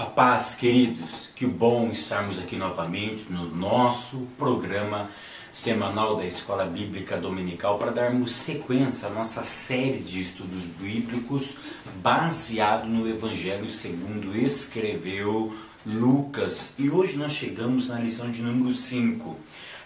A paz, queridos, que bom estarmos aqui novamente no nosso programa semanal da Escola Bíblica Dominical para darmos sequência à nossa série de estudos bíblicos baseado no Evangelho segundo escreveu Lucas. E hoje nós chegamos na lição de número 5.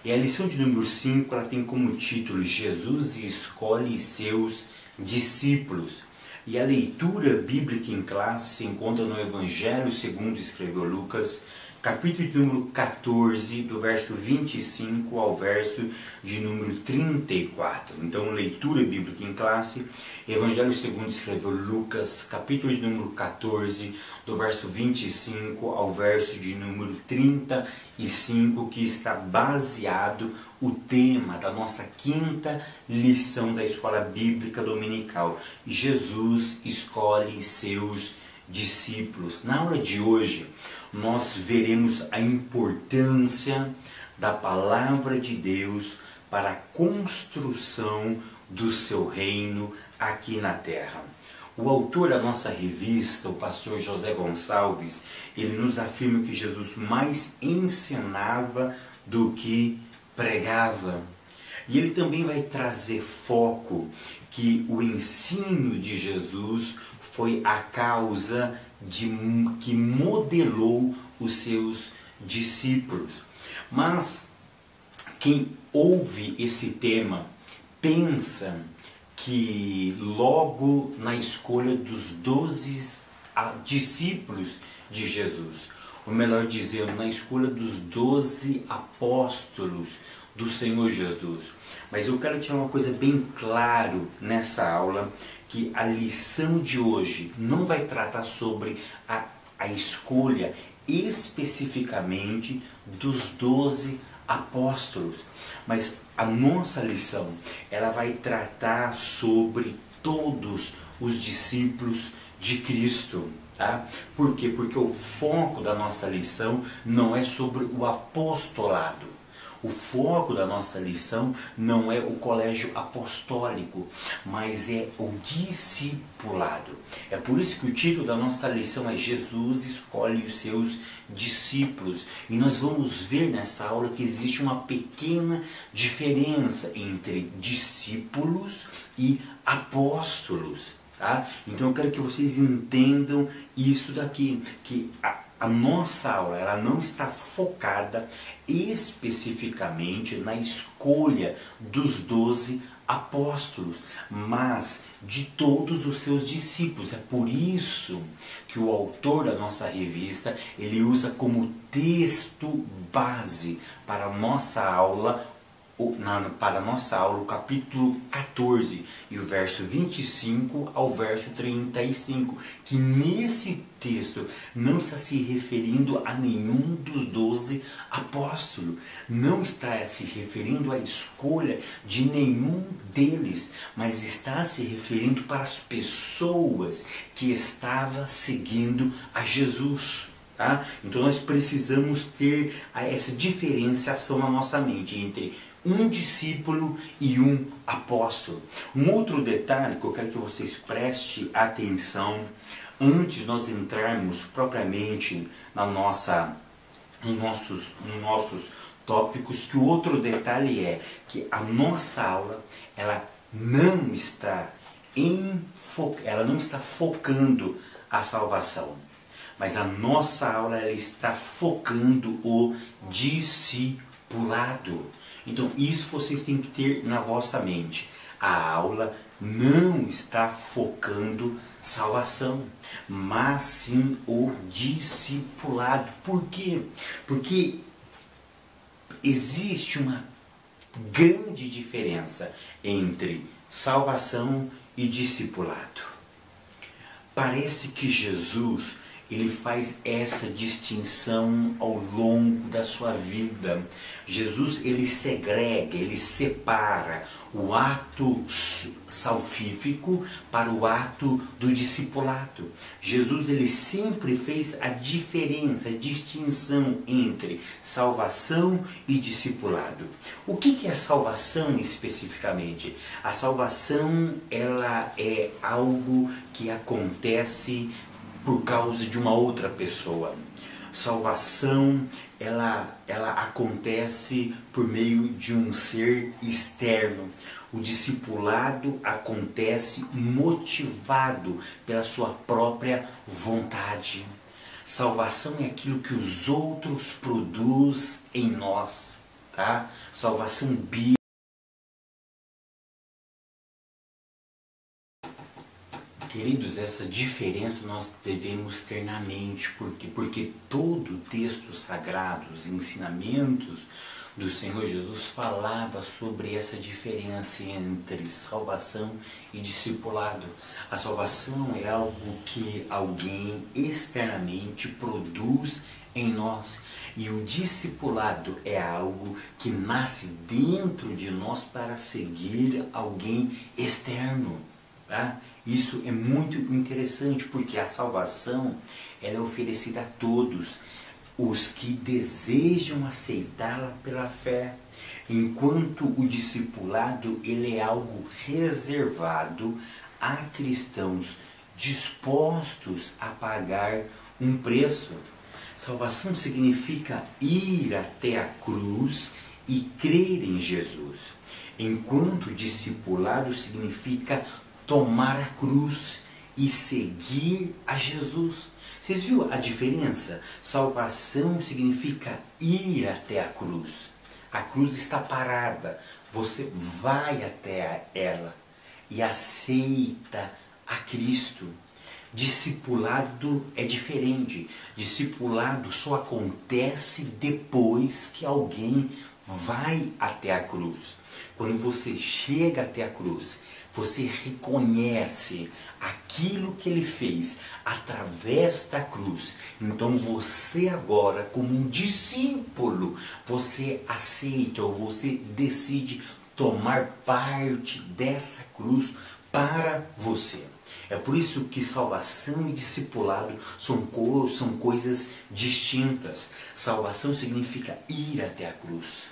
E a lição de número 5 ela tem como título Jesus escolhe seus discípulos. E a leitura bíblica em classe se encontra no Evangelho segundo escreveu Lucas, capítulo de número 14, do verso 25 ao verso de número 34. Então, leitura bíblica em classe, Evangelho segundo escreveu Lucas, capítulo de número 14, do verso 25 ao verso de número 35, que está baseado o tema da nossa quinta lição da Escola Bíblica Dominical. Jesus escolhe seus discípulos. Na aula de hoje, nós veremos a importância da palavra de Deus para a construção do seu reino aqui na terra. O autor da nossa revista, o pastor José Gonçalves, ele nos afirma que Jesus mais ensinava do que pregava. E ele também vai trazer foco que o ensino de Jesus foi a causa que modelou os seus discípulos. Mas quem ouve esse tema pensa que logo na escolha dos 12 discípulos de Jesus, ou melhor dizendo, na escolha dos 12 apóstolos do Senhor Jesus. Mas eu quero tirar uma coisa bem claro nessa aula, que a lição de hoje não vai tratar sobre a escolha especificamente dos 12 apóstolos, mas a nossa lição ela vai tratar sobre todos os discípulos de Cristo. Tá? Por quê? Porque o foco da nossa lição não é sobre o apostolado. O foco da nossa lição não é o colégio apostólico, mas é o discipulado. É por isso que o título da nossa lição é Jesus escolhe os seus discípulos. E nós vamos ver nessa aula que existe uma pequena diferença entre discípulos e apóstolos. Tá? Então eu quero que vocês entendam isso daqui, que a nossa aula ela não está focada especificamente na escolha dos 12 apóstolos, mas de todos os seus discípulos. É por isso que o autor da nossa revista ele usa como texto base para a nossa aula o capítulo 14 e o verso 25 ao verso 35, que nesse texto não está se referindo a nenhum dos 12 apóstolos, não está se referindo à escolha de nenhum deles, mas está se referindo para as pessoas que estavam seguindo a Jesus. Tá? Então nós precisamos ter essa diferenciação na nossa mente entre um discípulo e um apóstolo. Um outro detalhe que eu quero que vocês prestem atenção antes de nós entrarmos propriamente nos nossos tópicos, que o outro detalhe é que a nossa aula ela não está focando a salvação. Mas a nossa aula ela está focando o discipulado. Então isso vocês têm que ter na vossa mente. A aula não está focando salvação, mas sim o discipulado. Por quê? Porque existe uma grande diferença entre salvação e discipulado. Parece que Jesus ele faz essa distinção ao longo da sua vida. Jesus ele segrega, ele separa o ato salvífico para o ato do discipulado. Jesus ele sempre fez a diferença, a distinção entre salvação e discipulado. O que é salvação especificamente? A salvação ela é algo que acontece por causa de uma outra pessoa. Salvação, ela acontece por meio de um ser externo. O discipulado acontece motivado pela sua própria vontade. Salvação é aquilo que os outros produzem em nós, tá? Salvação bíblica. Queridos, essa diferença nós devemos ter na mente, porque todo o texto sagrado, os ensinamentos do Senhor Jesus falava sobre essa diferença entre salvação e discipulado. A salvação é algo que alguém externamente produz em nós, e o discipulado é algo que nasce dentro de nós para seguir alguém externo. Tá? Isso é muito interessante, porque a salvação ela é oferecida a todos os que desejam aceitá-la pela fé, enquanto o discipulado ele é algo reservado a cristãos dispostos a pagar um preço. Salvação significa ir até a cruz e crer em Jesus, enquanto discipulado significa tomar a cruz e seguir a Jesus. Vocês viram a diferença? Salvação significa ir até a cruz. A cruz está parada. Você vai até ela e aceita a Cristo. Discipulado é diferente. Discipulado só acontece depois que alguém vai até a cruz. Quando você chega até a cruz, você reconhece aquilo que ele fez através da cruz. Então você agora, como um discípulo, você aceita ou você decide tomar parte dessa cruz para você. É por isso que salvação e discipulado são coisas distintas. Salvação significa ir até a cruz.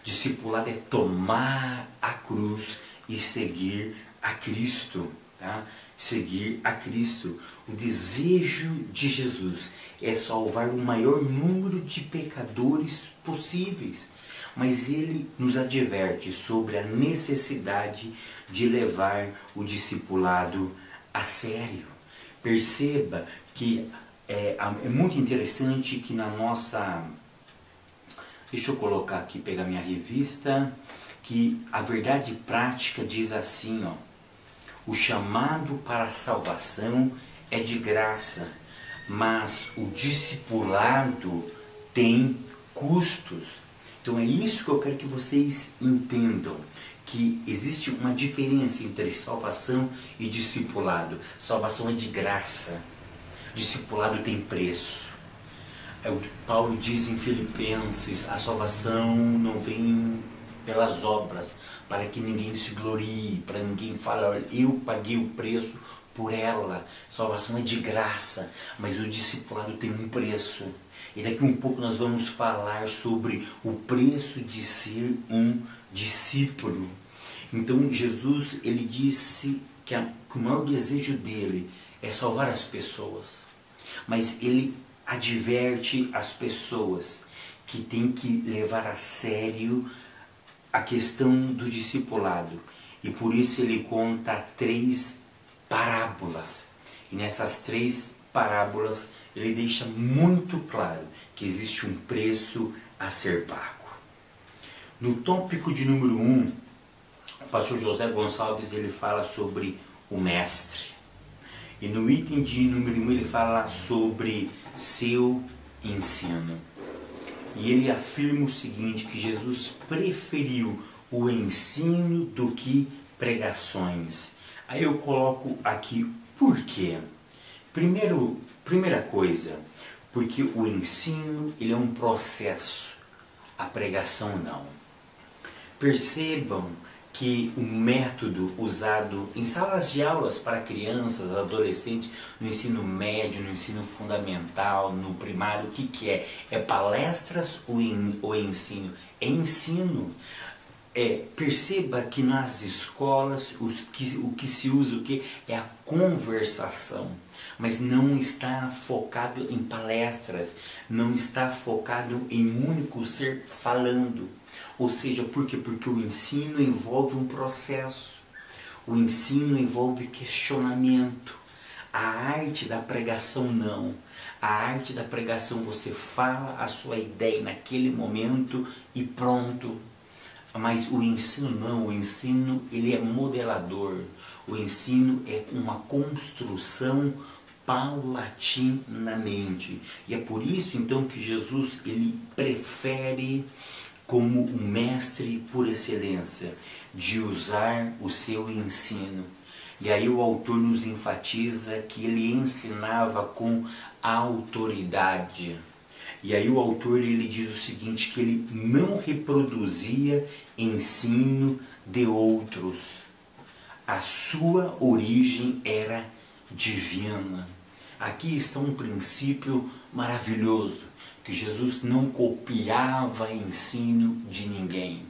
Discipulado é tomar a cruz e seguir a Cristo, tá? Seguir a Cristo. O desejo de Jesus é salvar o maior número de pecadores possíveis, mas ele nos adverte sobre a necessidade de levar o discipulado a sério. Perceba que é muito interessante que na nossa... Deixa eu colocar aqui, pegar minha revista, que a verdade prática diz assim, ó: o chamado para a salvação é de graça, mas o discipulado tem custos. Então é isso que eu quero que vocês entendam, que existe uma diferença entre salvação e discipulado. Salvação é de graça, discipulado tem preço. Paulo diz em Filipenses, a salvação não vem pelas obras, para que ninguém se glorie, para ninguém fale, olha, eu paguei o preço por ela. Salvação é de graça, mas o discipulado tem um preço. E daqui um pouco nós vamos falar sobre o preço de ser um discípulo. Então Jesus, ele disse que o maior desejo dele é salvar as pessoas, mas ele adverte as pessoas que tem que levar a sério a questão do discipulado. E por isso ele conta 3 parábolas. E nessas 3 parábolas ele deixa muito claro que existe um preço a ser pago. No tópico de número 1, o pastor José Gonçalves ele fala sobre o mestre. E no item de número 1 ele fala sobre seu ensino. E ele afirma o seguinte, que Jesus preferiu o ensino do que pregações. Aí eu coloco aqui, por quê? Primeira coisa, porque o ensino ele é um processo, a pregação não. Percebam que o método usado em salas de aulas para crianças, adolescentes, no ensino médio, no ensino fundamental, no primário, o que é? É palestras ou ensino? É ensino. perceba que nas escolas o que se usa é a conversação, mas não está focado em palestras, não está focado em um único ser falando. Ou seja, por quê? Porque o ensino envolve um processo, o ensino envolve questionamento. A arte da pregação não. A arte da pregação você fala a sua ideia naquele momento e pronto. Mas o ensino não, o ensino ele é modelador, o ensino é uma construção paulatinamente. E é por isso então que Jesus ele prefere como um mestre por excelência de usar o seu ensino. E aí o autor nos enfatiza que ele ensinava com autoridade. E aí o autor ele diz o seguinte, que ele não reproduzia ensino de outros. A sua origem era divina. Aqui está um princípio maravilhoso, que Jesus não copiava ensino de ninguém.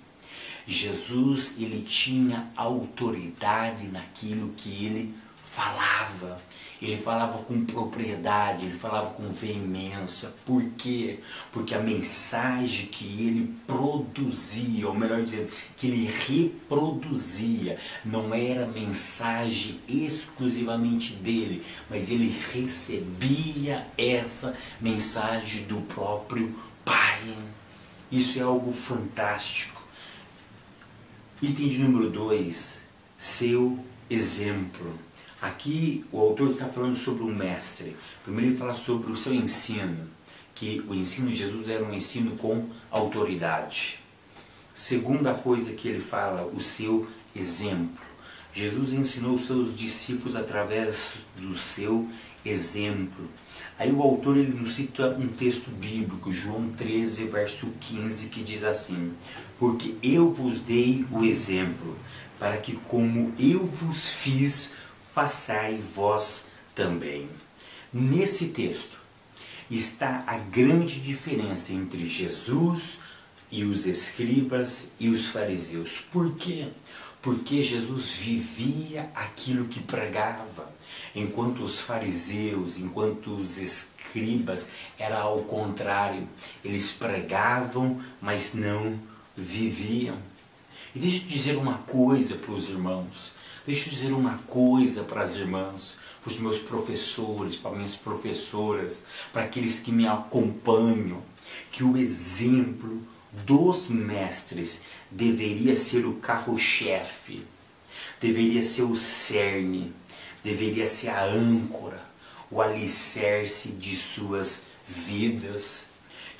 Jesus ele tinha autoridade naquilo que ele falava. Ele falava com propriedade, ele falava com veemência. Por quê? Porque a mensagem que ele produzia, ou melhor dizendo, que ele reproduzia, não era mensagem exclusivamente dele, mas ele recebia essa mensagem do próprio Pai. Isso é algo fantástico. Item de número 2, seu exemplo. Aqui o autor está falando sobre o mestre. Primeiro ele fala sobre o seu ensino, que o ensino de Jesus era um ensino com autoridade. Segunda coisa que ele fala, o seu exemplo. Jesus ensinou os seus discípulos através do seu exemplo. Aí o autor ele nos cita um texto bíblico, João 13, verso 15, que diz assim: porque eu vos dei o exemplo, para que como eu vos fiz, façai vós também. Nesse texto está a grande diferença entre Jesus e os escribas e os fariseus. Por quê? Porque Jesus vivia aquilo que pregava, enquanto os fariseus, enquanto os escribas, era ao contrário. Eles pregavam, mas não viviam. E deixa eu dizer uma coisa para os irmãos, deixa eu dizer uma coisa para as irmãs, para os meus professores, para minhas professoras, para aqueles que me acompanham, que o exemplo dos mestres deveria ser o carro-chefe, deveria ser o cerne, deveria ser a âncora, o alicerce de suas vidas.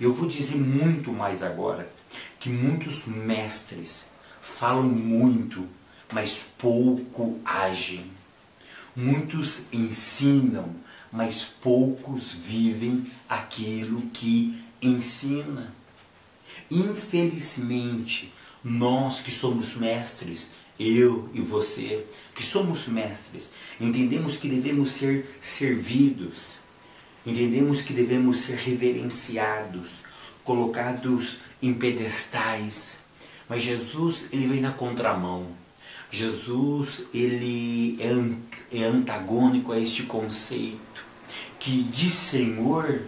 Eu vou dizer muito mais agora, que muitos mestres falam muito, mas pouco agem. Muitos ensinam, mas poucos vivem aquilo que ensina. Infelizmente, nós que somos mestres, eu e você, que somos mestres, entendemos que devemos ser servidos, entendemos que devemos ser reverenciados, colocados em pedestais. Mas Jesus ele vem na contramão. Jesus ele é antagônico a este conceito, que de Senhor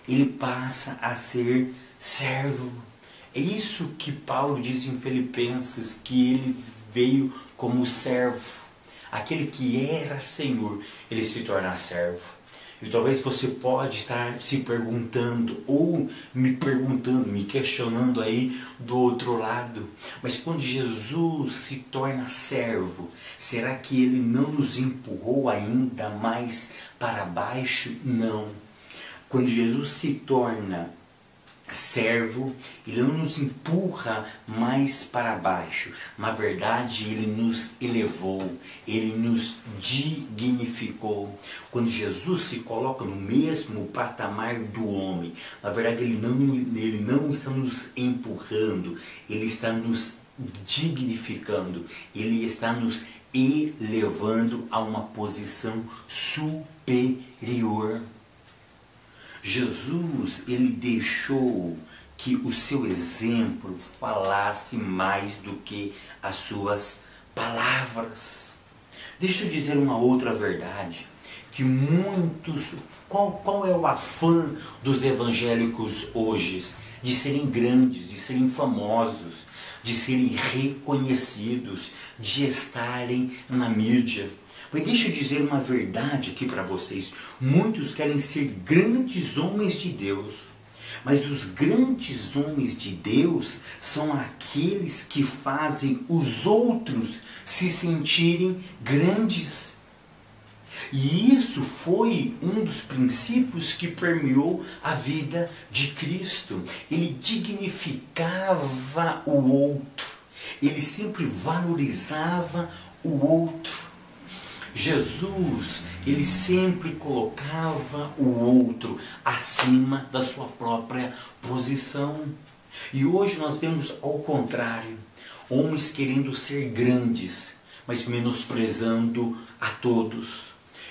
ele passa a ser servo. É isso que Paulo diz em Filipenses, que ele veio como servo. Aquele que era Senhor, ele se torna servo. E talvez você pode estar se perguntando, ou me perguntando, me questionando aí do outro lado. Mas quando Jesus se torna servo, será que ele não nos empurrou ainda mais para baixo? Não. Quando Jesus se torna servo, ele não nos empurra mais para baixo. Na verdade, ele nos elevou, ele nos dignificou. Quando Jesus se coloca no mesmo patamar do homem, na verdade ele não está nos empurrando, ele está nos dignificando, ele está nos elevando a uma posição superior. Jesus, ele deixou que o seu exemplo falasse mais do que as suas palavras. Deixa eu dizer uma outra verdade, que muitos... Qual é o afã dos evangélicos hoje? De serem grandes, de serem famosos, de serem reconhecidos, de estarem na mídia. Mas deixa eu dizer uma verdade aqui para vocês. Muitos querem ser grandes homens de Deus. Mas os grandes homens de Deus são aqueles que fazem os outros se sentirem grandes. E isso foi um dos princípios que permeou a vida de Cristo. Ele dignificava o outro. Ele sempre valorizava o outro. Jesus, ele sempre colocava o outro acima da sua própria posição. E hoje nós vemos ao contrário, homens querendo ser grandes, mas menosprezando a todos.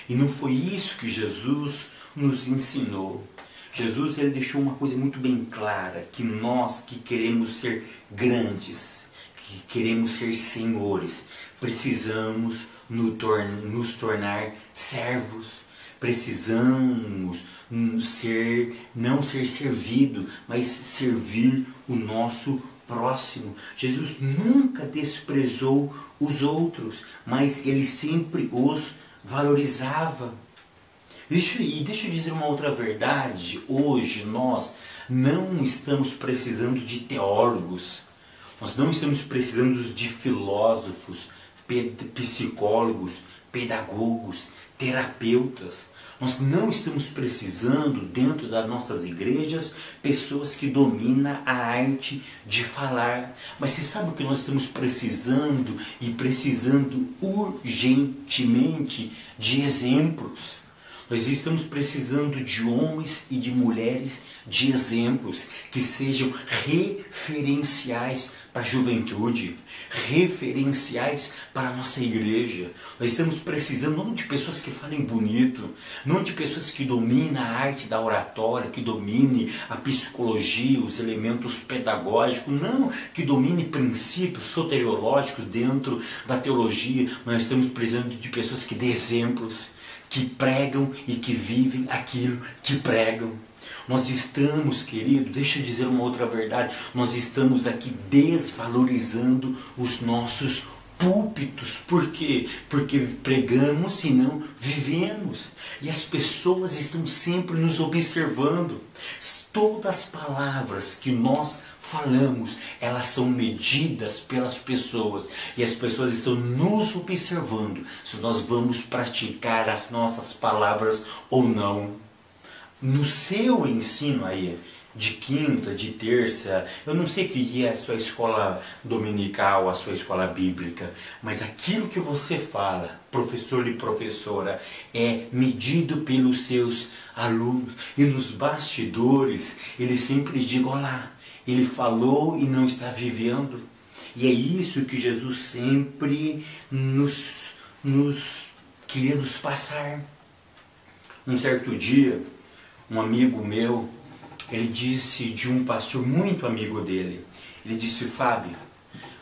E não foi isso que Jesus nos ensinou. Jesus, ele deixou uma coisa muito bem clara, que nós que queremos ser grandes, que queremos ser senhores, precisamos nos tornar servos. Precisamos não ser servido, mas servir o nosso próximo. Jesus nunca desprezou os outros, mas ele sempre os valorizava. Deixa eu dizer uma outra verdade. Hoje nós não estamos precisando de teólogos, nós não estamos precisando de filósofos, psicólogos, pedagogos, terapeutas. Nós não estamos precisando, dentro das nossas igrejas, pessoas que dominam a arte de falar. Mas você sabe o que nós estamos precisando? E precisando urgentemente de exemplos. Nós estamos precisando de homens e de mulheres de exemplos que sejam referenciais para a juventude, referenciais para a nossa igreja. Nós estamos precisando não de pessoas que falem bonito, não de pessoas que dominem a arte da oratória, que dominem a psicologia, os elementos pedagógicos, não, que dominem princípios soteriológicos dentro da teologia. Nós estamos precisando de pessoas que dêem exemplos, que pregam e que vivem aquilo que pregam. Nós estamos, querido, deixa eu dizer uma outra verdade, nós estamos aqui desvalorizando os nossos púlpitos. Por quê? Porque pregamos e não vivemos. E as pessoas estão sempre nos observando. Todas as palavras que nós falamos, elas são medidas pelas pessoas. E as pessoas estão nos observando se nós vamos praticar as nossas palavras ou não. No seu ensino aí, de quinta, de terça, eu não sei que dia é a sua escola dominical, a sua escola bíblica, mas aquilo que você fala, professor e professora, é medido pelos seus alunos. E nos bastidores, eles sempre digam, olha lá, ele falou e não está vivendo. E é isso que Jesus sempre queria nos passar. Um certo dia, um amigo meu, ele disse de um pastor muito amigo dele, ele disse, Fábio,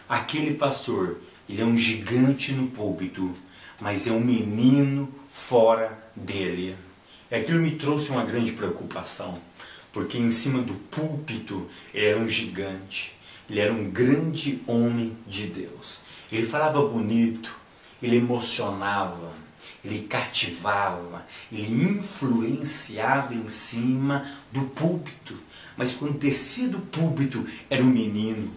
aquele pastor, ele é um gigante no púlpito, mas é um menino fora dele. E aquilo me trouxe uma grande preocupação, porque em cima do púlpito ele era um gigante, ele era um grande homem de Deus. Ele falava bonito, ele emocionava, ele cativava, ele influenciava em cima do púlpito. Mas quando descia do púlpito, era um menino,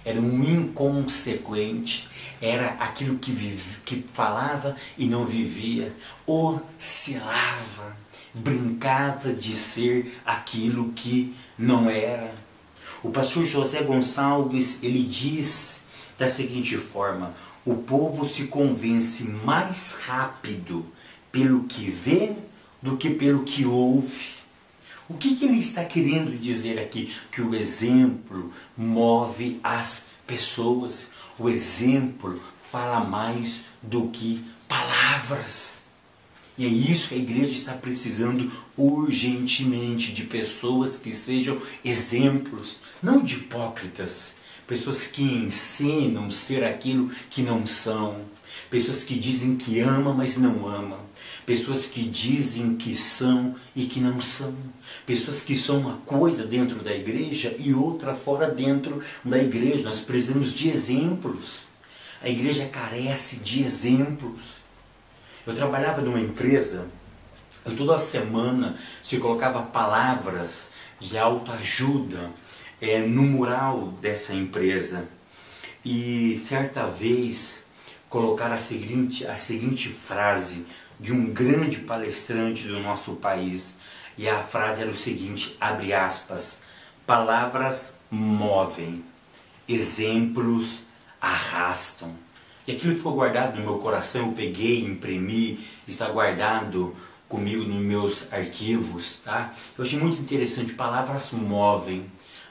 era um inconsequente, era aquilo que falava e não vivia, oscilava, brincava de ser aquilo que não era. O pastor José Gonçalves, ele diz da seguinte forma, o povo se convence mais rápido pelo que vê do que pelo que ouve. O que ele está querendo dizer aqui? Que o exemplo move as pessoas. O exemplo fala mais do que palavras. E é isso que a igreja está precisando urgentemente, de pessoas que sejam exemplos, não de hipócritas, pessoas que ensinam ser aquilo que não são, pessoas que dizem que amam, mas não amam, pessoas que dizem que são e que não são, pessoas que são uma coisa dentro da igreja e outra fora dentro da igreja. Nós precisamos de exemplos. A igreja carece de exemplos. Eu trabalhava numa empresa, e toda semana se colocava palavras de autoajuda no mural dessa empresa. E certa vez colocaram a seguinte frase de um grande palestrante do nosso país. E a frase era o seguinte, abre aspas, palavras movem, exemplos arrastam. E aquilo ficou guardado no meu coração, eu peguei, imprimi, está guardado comigo nos meus arquivos, tá? Eu achei muito interessante, palavras movem,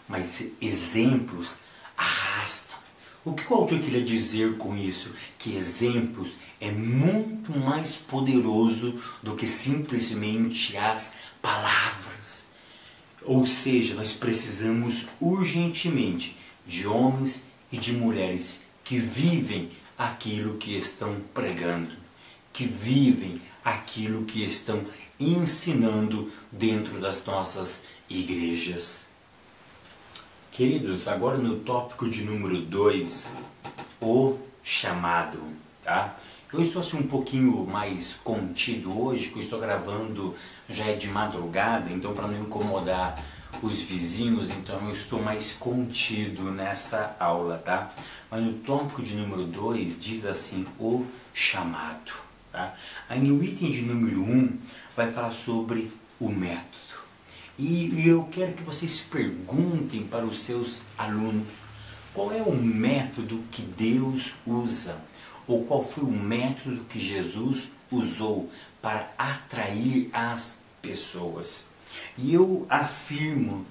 mas exemplos arrastam. O que o autor queria dizer com isso? Que exemplos é muito mais poderoso do que simplesmente as palavras. Ou seja, nós precisamos urgentemente de homens e de mulheres que vivem aquilo que estão pregando, que vivem aquilo que estão ensinando dentro das nossas igrejas. Queridos, agora no tópico de número 2, o chamado, tá? Eu estou assim um pouquinho mais contido hoje, que eu estou gravando, já é de madrugada, então para não incomodar os vizinhos, então eu estou mais contido nessa aula, tá? Mas no tópico de número 2 diz assim, o chamado, tá? Aí no item de número 1 vai falar sobre o método. E eu quero que vocês perguntem para os seus alunos, qual é o método que Deus usa? Ou qual foi o método que Jesus usou para atrair as pessoas? E eu afirmo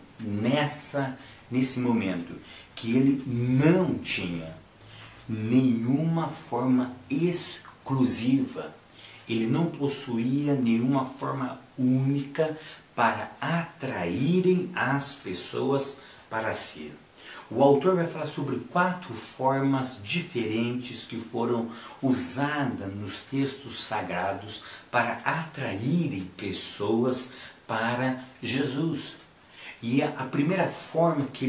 nesse momento que ele não tinha nenhuma forma exclusiva, ele não possuía nenhuma forma única para atraírem as pessoas para si. O autor vai falar sobre 4 formas diferentes que foram usadas nos textos sagrados para atraírem pessoas para Jesus. E a primeira forma que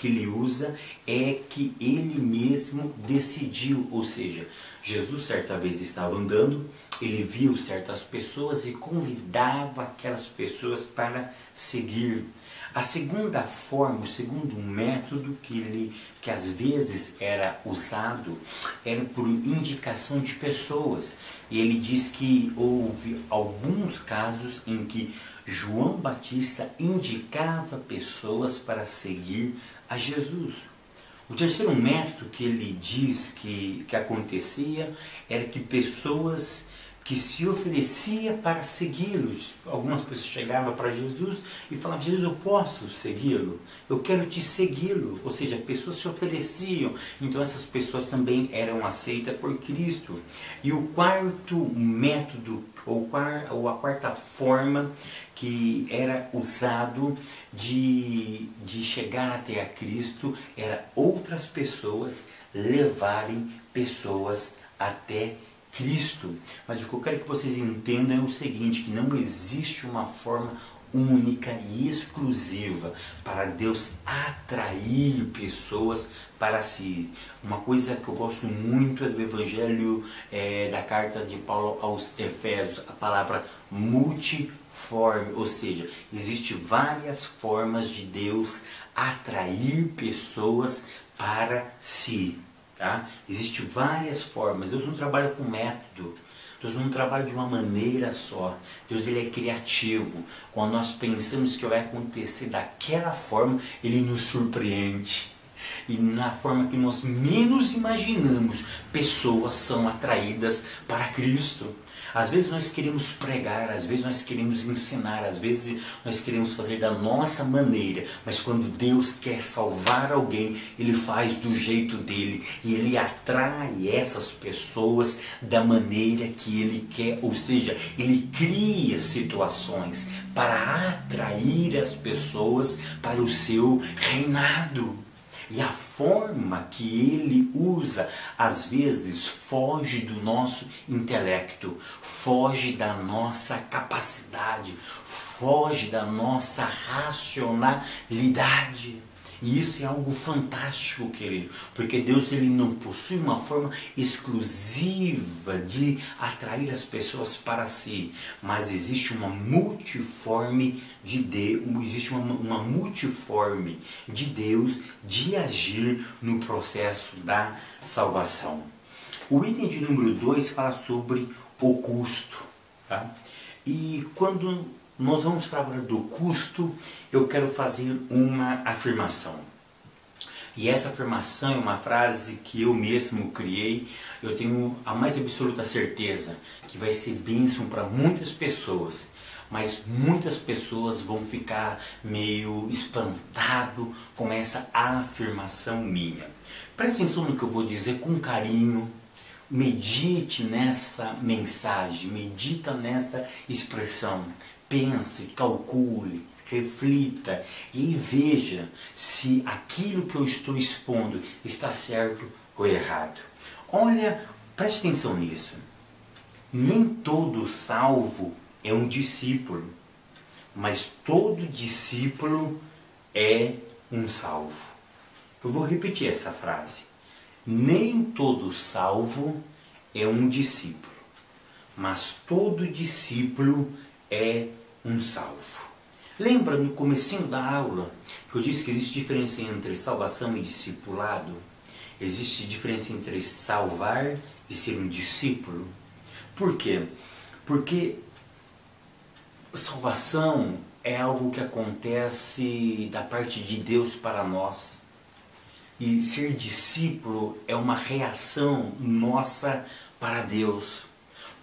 ele usa é que ele mesmo decidiu, ou seja, Jesus certa vez estava andando, ele viu certas pessoas e convidava aquelas pessoas para seguir. A segunda forma, o segundo método que às vezes era usado, era por indicação de pessoas. E ele diz que houve alguns casos em que João Batista indicava pessoas para seguir a Jesus. O terceiro método que ele diz que acontecia era que pessoas que se oferecia para segui-lo. Algumas pessoas chegavam para Jesus e falavam, Jesus, eu posso segui-lo? Eu quero te segui-lo. Ou seja, pessoas se ofereciam. Então essas pessoas também eram aceitas por Cristo. E o quarto método, ou a quarta forma que era usado de chegar até a Cristo, era outras pessoas levarem pessoas até Cristo. Mas o que eu quero que vocês entendam é o seguinte, que não existe uma forma única e exclusiva para Deus atrair pessoas para si. Uma coisa que eu gosto muito é do Evangelho, da carta de Paulo aos Efésios, a palavra multiforme, ou seja, existe várias formas de Deus atrair pessoas para si. Tá? Existem várias formas. Deus não trabalha com método. Deus não trabalha de uma maneira só. Deus ele é criativo. Quando nós pensamos que vai acontecer daquela forma, Ele nos surpreende. E na forma que nós menos imaginamos, pessoas são atraídas para Cristo. Às vezes nós queremos pregar, às vezes nós queremos ensinar, às vezes nós queremos fazer da nossa maneira, mas quando Deus quer salvar alguém, Ele faz do jeito dele e Ele atrai essas pessoas da maneira que Ele quer, ou seja, Ele cria situações para atrair as pessoas para o seu reinado. E a forma que ele usa, às vezes, foge do nosso intelecto, foge da nossa capacidade, foge da nossa racionalidade. E isso é algo fantástico, querido, porque Deus ele não possui uma forma exclusiva de atrair as pessoas para si, mas existe uma multiforme de Deus, existe uma multiforme de Deus de agir no processo da salvação. O item de número 2 fala sobre o custo, tá? E quando nós vamos falar do custo, eu quero fazer uma afirmação. E essa afirmação é uma frase que eu mesmo criei. Eu tenho a mais absoluta certeza que vai ser bênção para muitas pessoas. Mas muitas pessoas vão ficar meio espantado com essa afirmação minha. Preste atenção no que eu vou dizer com carinho. Medite nessa mensagem, medita nessa expressão. Pense, calcule, reflita e veja se aquilo que eu estou expondo está certo ou errado. Olha, preste atenção nisso. Nem todo salvo é um discípulo, mas todo discípulo é um salvo. Eu vou repetir essa frase. Nem todo salvo é um discípulo, mas todo discípulo é um salvo. Lembra no comecinho da aula que eu disse que existe diferença entre salvação e discipulado? Existe diferença entre salvar e ser um discípulo? Por quê? Porque salvação é algo que acontece da parte de Deus para nós. E ser discípulo é uma reação nossa para Deus.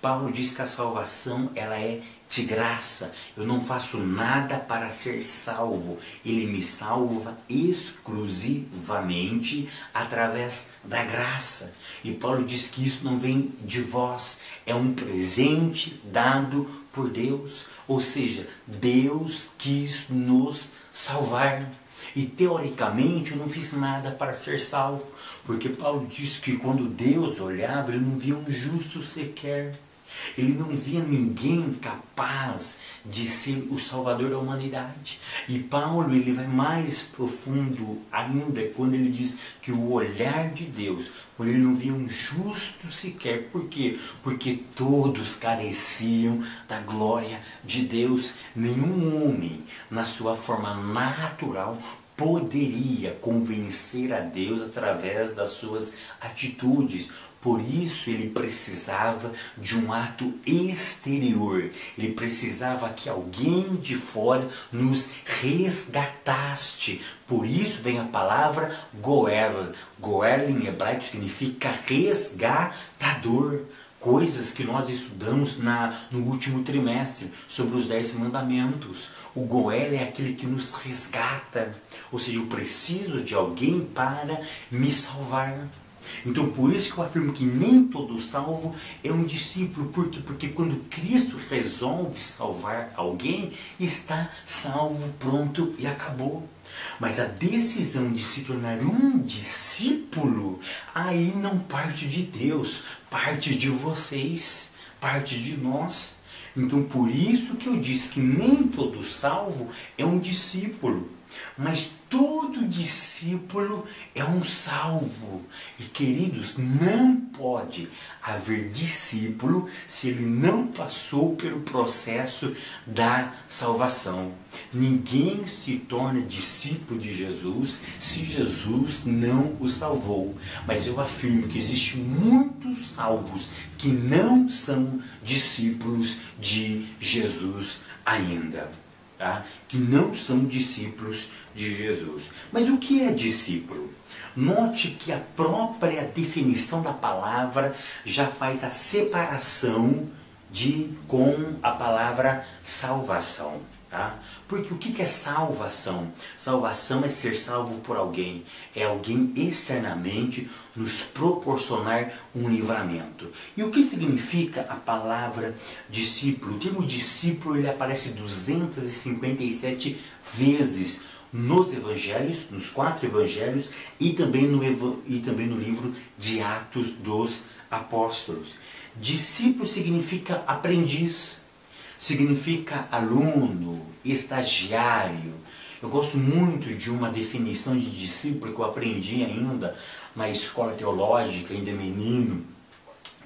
Paulo diz que a salvação ela é de graça. Eu não faço nada para ser salvo. Ele me salva exclusivamente através da graça. E Paulo diz que isso não vem de vós. É um presente dado por Deus. Ou seja, Deus quis nos salvar. E teoricamente eu não fiz nada para ser salvo. Porque Paulo diz que quando Deus olhava, ele não via um justo sequer. Ele não via ninguém capaz de ser o salvador da humanidade. E Paulo ele vai mais profundo ainda quando ele diz que o olhar de Deus, quando ele não via um justo sequer. Por quê? Porque todos careciam da glória de Deus. Nenhum homem, na sua forma natural, poderia convencer a Deus através das suas atitudes. Por isso ele precisava de um ato exterior. Ele precisava que alguém de fora nos resgatasse. Por isso vem a palavra Goel. Goel em hebraico significa resgatador. Coisas que nós estudamos no último trimestre sobre os 10 mandamentos. O Goel é aquele que nos resgata. Ou seja, eu preciso de alguém para me salvar. Então por isso que eu afirmo que nem todo salvo é um discípulo. Por quê? Porque quando Cristo resolve salvar alguém, está salvo, pronto e acabou. Mas a decisão de se tornar um discípulo, aí não parte de Deus, parte de vocês, parte de nós. Então por isso que eu disse que nem todo salvo é um discípulo, mas todo discípulo é um salvo. E queridos, não pode haver discípulo se ele não passou pelo processo da salvação. Ninguém se torna discípulo de Jesus se Jesus não o salvou. Mas eu afirmo que existem muitos salvos que não são discípulos de Jesus ainda. tá? Que não são discípulos de Jesus. Mas o que é discípulo? Note que a própria definição da palavra já faz a separação com a palavra salvação. Tá? Porque o que é salvação? Salvação é ser salvo por alguém. É alguém externamente nos proporcionar um livramento. E o que significa a palavra discípulo? O termo discípulo ele aparece 257 vezes nos evangelhos, nos 4 evangelhos, e também no livro de Atos dos Apóstolos. Discípulo significa aprendiz, significa aluno, estagiário. Eu gosto muito de uma definição de discípulo que eu aprendi ainda na escola teológica, ainda menino,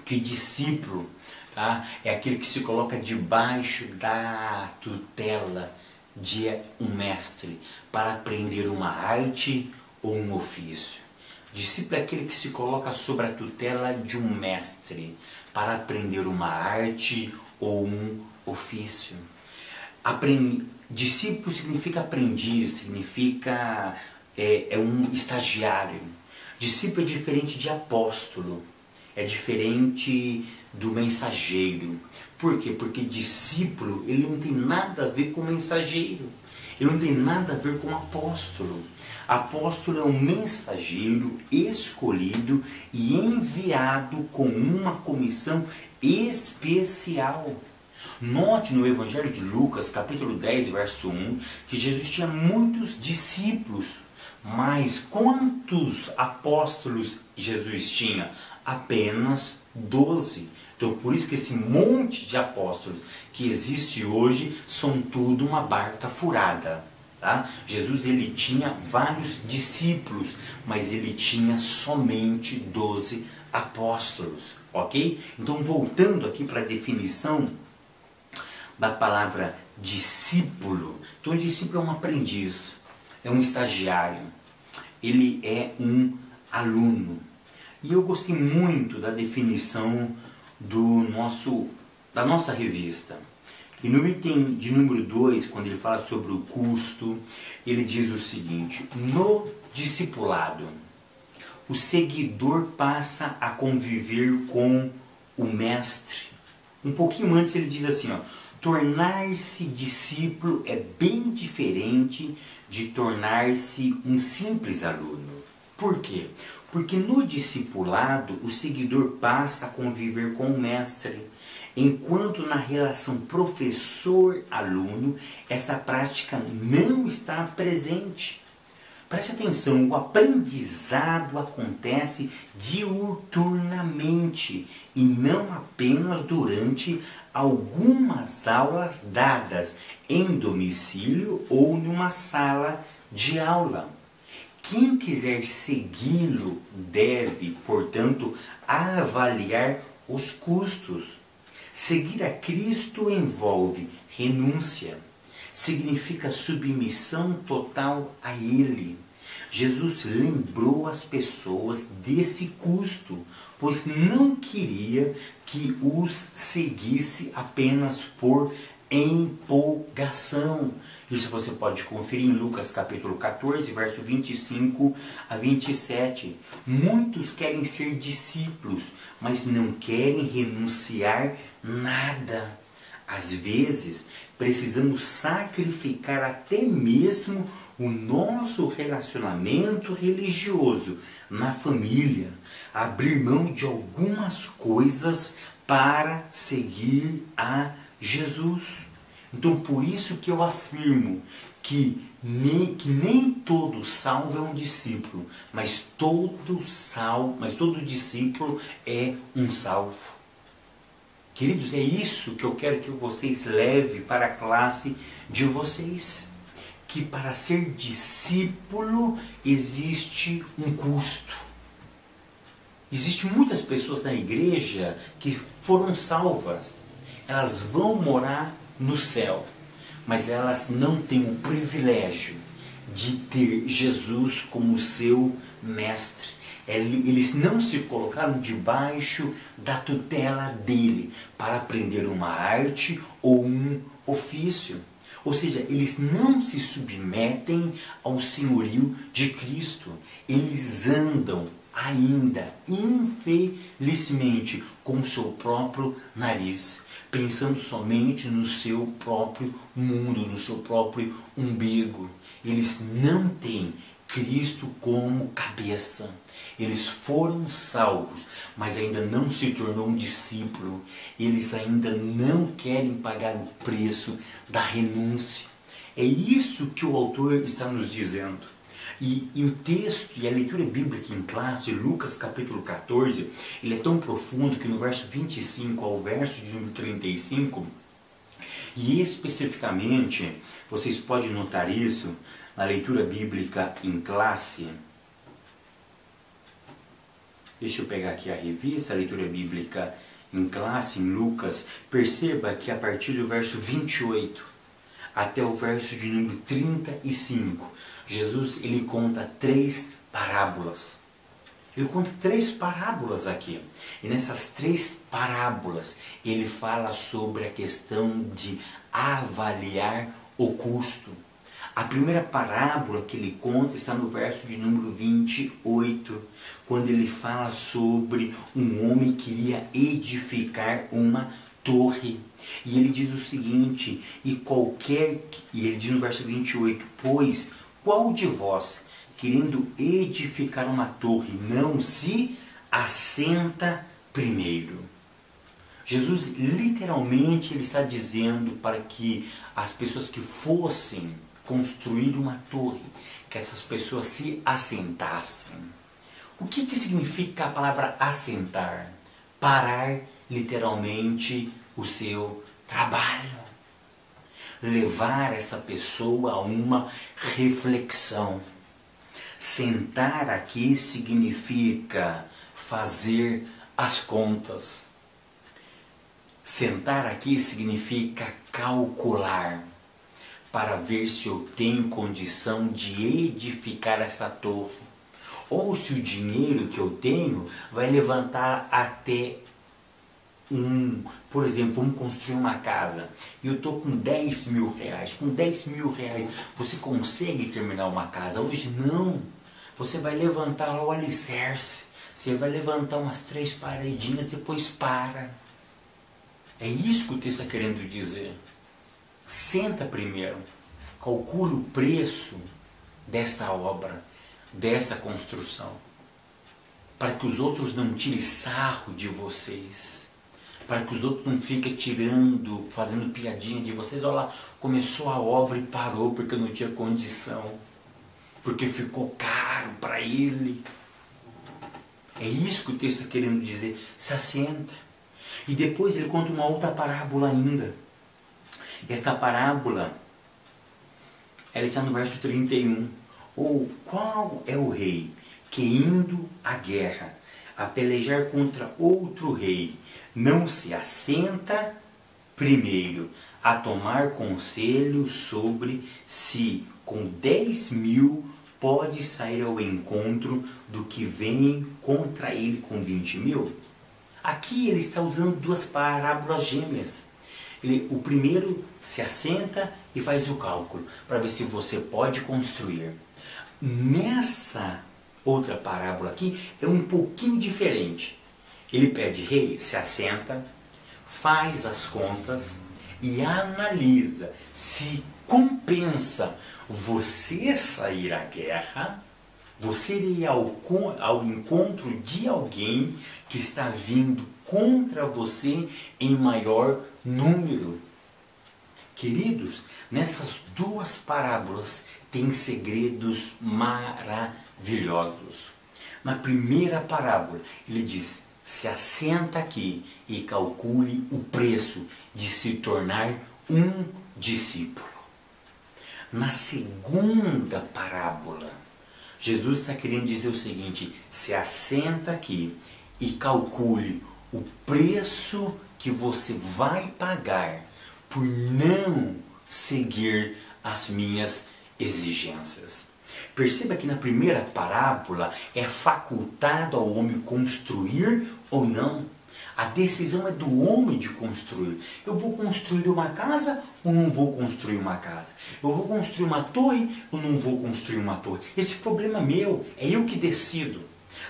que discípulo, tá, é aquele que se coloca debaixo da tutela de um mestre para aprender uma arte ou um ofício. Discípulo é aquele que se coloca sob a tutela de um mestre para aprender uma arte ou um ofício. Discípulo significa aprendiz, significa um estagiário. Discípulo é diferente de apóstolo, é diferente do mensageiro. Por quê? Porque discípulo ele não tem nada a ver com mensageiro, ele não tem nada a ver com apóstolo. Apóstolo é um mensageiro escolhido e enviado com uma comissão especial. Note no Evangelho de Lucas, capítulo 10, verso 1, que Jesus tinha muitos discípulos, mas quantos apóstolos Jesus tinha? Apenas 12. Então por isso que esse monte de apóstolos que existe hoje são tudo uma barca furada. Tá? Jesus ele tinha vários discípulos, mas ele tinha somente 12 apóstolos. Ok? Então voltando aqui para a definição da palavra discípulo. Então, o discípulo é um aprendiz, é um estagiário, ele é um aluno. E eu gostei muito da definição da nossa revista. E no item de número 2, quando ele fala sobre o custo, ele diz o seguinte: no discipulado, o seguidor passa a conviver com o mestre. Um pouquinho antes ele diz assim, ó, tornar-se discípulo é bem diferente de tornar-se um simples aluno. Por quê? Porque no discipulado o seguidor passa a conviver com o mestre, enquanto na relação professor-aluno essa prática não está presente. Preste atenção, o aprendizado acontece diuturnamente e não apenas durante algumas aulas dadas em domicílio ou numa sala de aula. Quem quiser segui-lo deve, portanto, avaliar os custos. Seguir a Cristo envolve renúncia, significa submissão total a Ele. Jesus lembrou as pessoas desse custo, pois não queria que os seguisse apenas por empolgação. Isso você pode conferir em Lucas capítulo 14, verso 25 a 27. Muitos querem ser discípulos, mas não querem renunciar nada. Às vezes, precisamos sacrificar até mesmo o nosso relacionamento religioso na família, abrir mão de algumas coisas para seguir a Jesus. Então, por isso que eu afirmo que nem todo salvo é um discípulo, mas todo discípulo é um salvo. Queridos, é isso que eu quero que vocês levem para a classe de vocês. Que para ser discípulo existe um custo. Existem muitas pessoas na igreja que foram salvas. Elas vão morar no céu, mas elas não têm o privilégio de ter Jesus como seu mestre. Eles não se colocaram debaixo da tutela dele para aprender uma arte ou um ofício. Ou seja, eles não se submetem ao senhorio de Cristo. Eles andam ainda, infelizmente, com o seu próprio nariz, pensando somente no seu próprio mundo, no seu próprio umbigo. Eles não têm Cristo como cabeça. Eles foram salvos, mas ainda não se tornou um discípulo. Eles ainda não querem pagar o preço da renúncia. É isso que o autor está nos dizendo. E o texto e a leitura bíblica em classe, Lucas capítulo 14, ele é tão profundo que no verso 25 ao verso de número 35, e especificamente, vocês podem notar isso na leitura bíblica em classe. Deixa eu pegar aqui a revista, a leitura bíblica em classe, em Lucas. Perceba que a partir do verso 28 até o verso de número 35, Jesus ele conta 3 parábolas. Ele conta 3 parábolas aqui. E nessas 3 parábolas ele fala sobre a questão de avaliar o custo. A primeira parábola que ele conta está no verso de número 28, quando ele fala sobre um homem que iria edificar uma torre. E ele diz o seguinte, e ele diz no verso 28, pois qual de vós, querendo edificar uma torre, não se assenta primeiro? Jesus literalmente ele está dizendo para que as pessoas que fossem construir uma torre, que essas pessoas se assentassem. O que significa a palavra assentar? Parar literalmente o seu trabalho. Levar essa pessoa a uma reflexão. Sentar aqui significa fazer as contas. Sentar aqui significa calcular, para ver se eu tenho condição de edificar essa torre. Ou se o dinheiro que eu tenho vai levantar até por exemplo, vamos construir uma casa e eu estou com 10 mil reais. Com 10 mil reais você consegue terminar uma casa? Hoje não. Você vai levantar lá o alicerce, você vai levantar umas 3 paredinhas, depois para. É isso que o texto está querendo dizer. Senta primeiro, calcule o preço desta obra, dessa construção, para que os outros não tirem sarro de vocês, para que os outros não fiquem tirando, fazendo piadinha de vocês. Olha lá, começou a obra e parou porque não tinha condição, porque ficou caro para ele. É isso que o texto está querendo dizer. Se assenta. E depois ele conta uma outra parábola ainda. Essa parábola, ela está no verso 31. Ou qual é o rei que indo à guerra, a pelejar contra outro rei, não se assenta primeiro a tomar conselho sobre se com 10 mil pode sair ao encontro do que vem contra ele com 20 mil? Aqui ele está usando 2 parábolas gêmeas. O primeiro se assenta e faz o cálculo para ver se você pode construir. Nessa outra parábola aqui é um pouquinho diferente. Ele pede, rei, se assenta, faz as contas e analisa se compensa você sair à guerra, você ir ao encontro de alguém que está vindo contra você em maior número. Queridos, nessas 2 parábolas tem segredos maravilhosos. Na primeira parábola, ele diz, se assenta aqui e calcule o preço de se tornar um discípulo. Na segunda parábola, Jesus está querendo dizer o seguinte, se assenta aqui e calcule o preço que você vai pagar por não seguir as minhas exigências. Perceba que na primeira parábola é facultado ao homem construir ou não. A decisão é do homem de construir. Eu vou construir uma casa ou não vou construir uma casa? Eu vou construir uma torre ou não vou construir uma torre? Esse problema é meu, é eu que decido.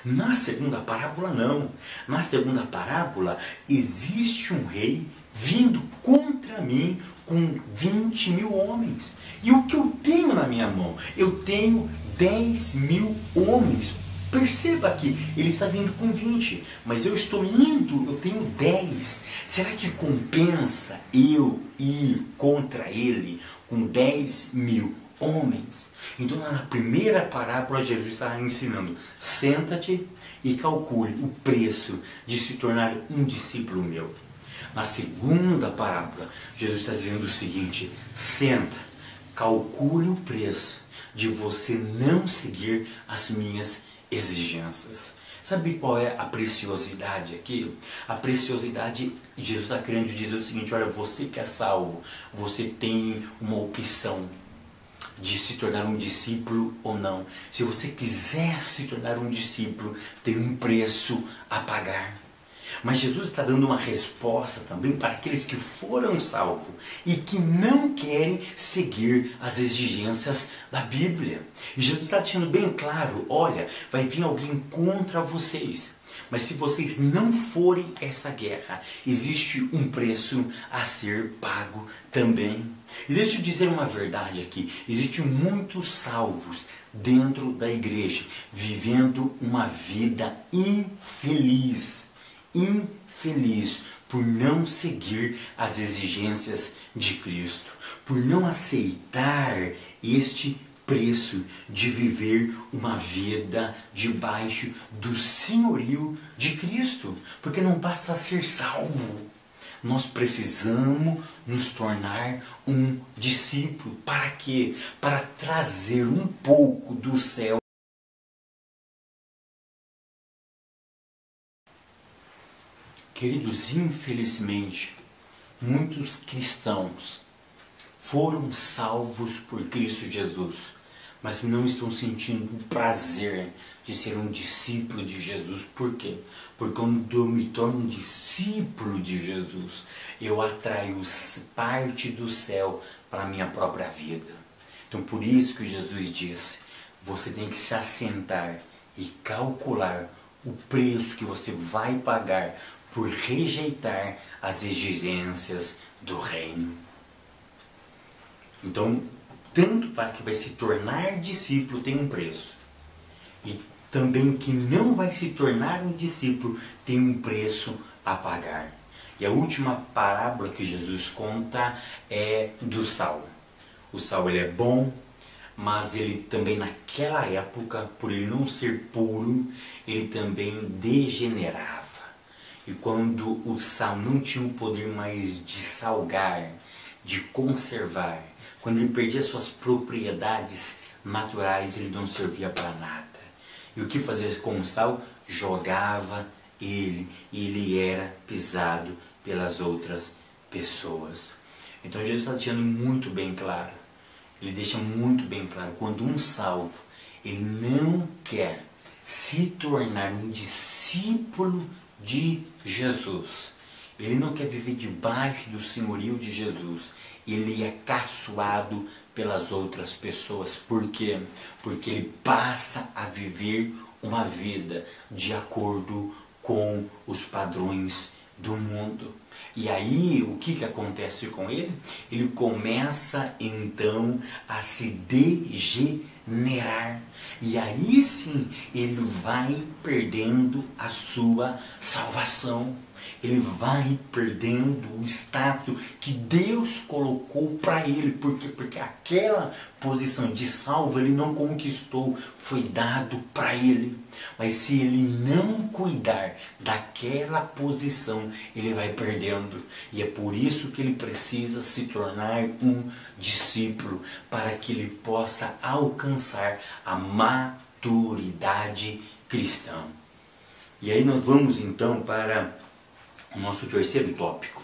Na segunda parábola não. Na segunda parábola existe um rei vindo contra mim com 20 mil homens. E o que eu tenho na minha mão? Eu tenho 10 mil homens. Perceba que ele está vindo com 20, mas eu estou indo, eu tenho 10. Será que compensa eu ir contra ele com 10 mil homens? Então na primeira parábola Jesus está ensinando, senta-te e calcule o preço de se tornar um discípulo meu. Na segunda parábola, Jesus está dizendo o seguinte, senta, calcule o preço de você não seguir as minhas exigências. Sabe qual é a preciosidade aqui? A preciosidade, Jesus está querendo dizer o seguinte, olha, você que é salvo, você tem uma opção de se tornar um discípulo ou não. Se você quiser se tornar um discípulo, tem um preço a pagar. Mas Jesus está dando uma resposta também para aqueles que foram salvos e que não querem seguir as exigências da Bíblia. E Jesus está deixando bem claro, olha, vai vir alguém contra vocês. Mas se vocês não forem a essa guerra, existe um preço a ser pago também. E deixa eu dizer uma verdade aqui, existem muitos salvos dentro da igreja, vivendo uma vida infeliz por não seguir as exigências de Cristo, por não aceitar este preço de viver uma vida debaixo do senhorio de Cristo, porque não basta ser salvo, nós precisamos nos tornar um discípulo. Para quê? Para trazer um pouco do céu. Queridos, infelizmente, muitos cristãos foram salvos por Cristo Jesus, mas não estão sentindo o prazer de ser um discípulo de Jesus. Por quê? Porque quando eu me torno um discípulo de Jesus, eu atraio parte do céu para a minha própria vida. Então por isso que Jesus disse, você tem que se assentar e calcular o preço que você vai pagar por rejeitar as exigências do reino. Então, tanto para que vai se tornar discípulo tem um preço, e também que não vai se tornar um discípulo tem um preço a pagar. E a última parábola que Jesus conta é do sal. O sal ele é bom, mas ele também naquela época, por ele não ser puro, ele também degenerava. E quando o sal não tinha o poder mais de salgar, de conservar, quando ele perdia suas propriedades naturais, ele não servia para nada. E o que fazia com o sal? Jogava ele, e ele era pisado pelas outras pessoas. Então Jesus está deixando muito bem claro, ele deixa muito bem claro, quando um salvo, ele não quer se tornar um discípulo de Jesus, ele não quer viver debaixo do senhorio de Jesus, ele é caçoado pelas outras pessoas. Por quê? Porque ele passa a viver uma vida de acordo com os padrões do mundo. E aí, o que acontece com ele? Ele começa então a se degenerar. E aí sim, ele vai perdendo a sua salvação. Ele vai perdendo o status que Deus colocou para ele. Por quê? Porque aquela posição de salvo ele não conquistou, foi dado para ele. Mas se ele não cuidar daquela posição, ele vai perdendo. E é por isso que ele precisa se tornar um discípulo, para que ele possa alcançar a maturidade cristã. E aí nós vamos então para o nosso terceiro tópico.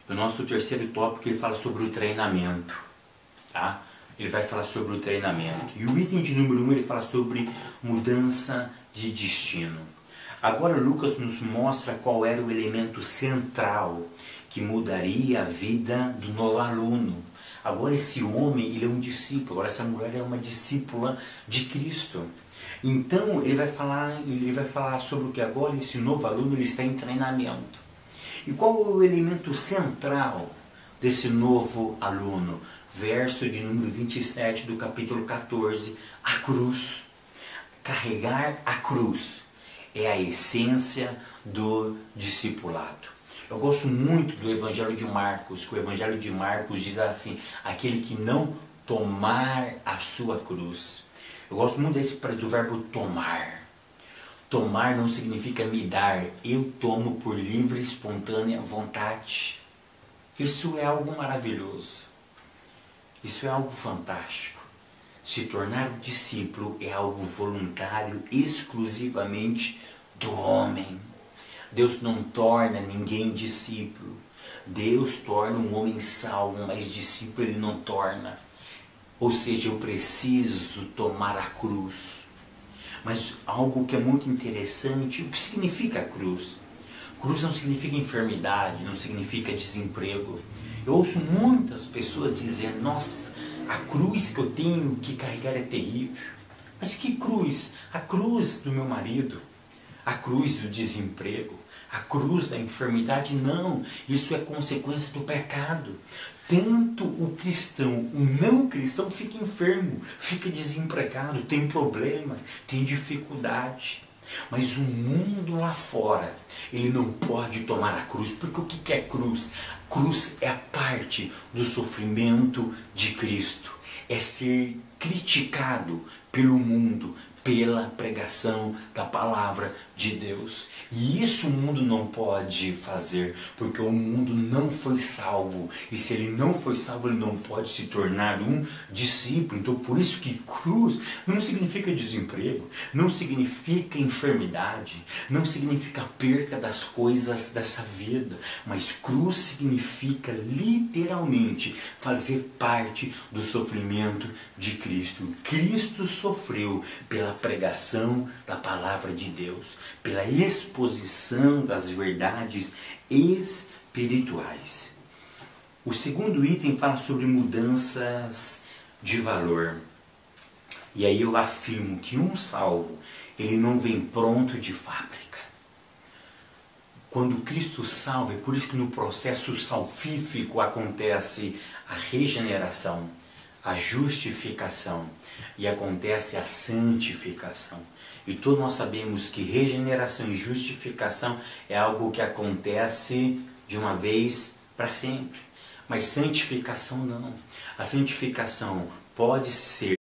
O nosso terceiro tópico ele fala sobre o treinamento, tá? Ele vai falar sobre o treinamento. E o item de número 1 ele fala sobre mudança de destino. Agora Lucas nos mostra qual era o elemento central que mudaria a vida do novo aluno. Agora esse homem, ele é um discípulo, agora essa mulher é uma discípula de Cristo. Então ele vai falar sobre o que agora esse novo aluno ele está em treinamento. E qual é o elemento central desse novo aluno? Verso de número 27 do capítulo 14, a cruz. Carregar a cruz é a essência do discipulado. Eu gosto muito do Evangelho de Marcos, que o Evangelho de Marcos diz assim, aquele que não tomar a sua cruz. Eu gosto muito do verbo tomar. Tomar não significa me dar, eu tomo por livre e espontânea vontade. Isso é algo maravilhoso. Isso é algo fantástico. Se tornar um discípulo é algo voluntário, exclusivamente do homem. Deus não torna ninguém discípulo. Deus torna um homem salvo, mas discípulo ele não torna. Ou seja, eu preciso tomar a cruz. Mas algo que é muito interessante, o que significa a cruz? Cruz não significa enfermidade, não significa desemprego. Eu ouço muitas pessoas dizendo, nossa, a cruz que eu tenho que carregar é terrível. Mas que cruz? A cruz do meu marido, a cruz do desemprego, a cruz da enfermidade, não. Isso é consequência do pecado. Tanto o cristão, o não cristão fica enfermo, fica desempregado, tem problema, tem dificuldade. Mas o mundo lá fora, ele não pode tomar a cruz, porque o que é cruz? Cruz é a parte do sofrimento de Cristo, é ser criticado pelo mundo, pela pregação da palavra de Deus. E isso o mundo não pode fazer, porque o mundo não foi salvo. E se ele não foi salvo, ele não pode se tornar um discípulo. Então por isso que cruz não significa desemprego, não significa enfermidade, não significa perca das coisas dessa vida. Mas cruz significa literalmente fazer parte do sofrimento de Cristo. Cristo sofreu pela pregação da palavra de Deus, pela exposição das verdades espirituais. O segundo item fala sobre mudanças de valor. E aí eu afirmo que um salvo, ele não vem pronto de fábrica. Quando Cristo salva, é por isso que no processo salvífico acontece a regeneração, a justificação e acontece a santificação. E todos nós sabemos que regeneração e justificação é algo que acontece de uma vez para sempre. Mas santificação não. A santificação pode ser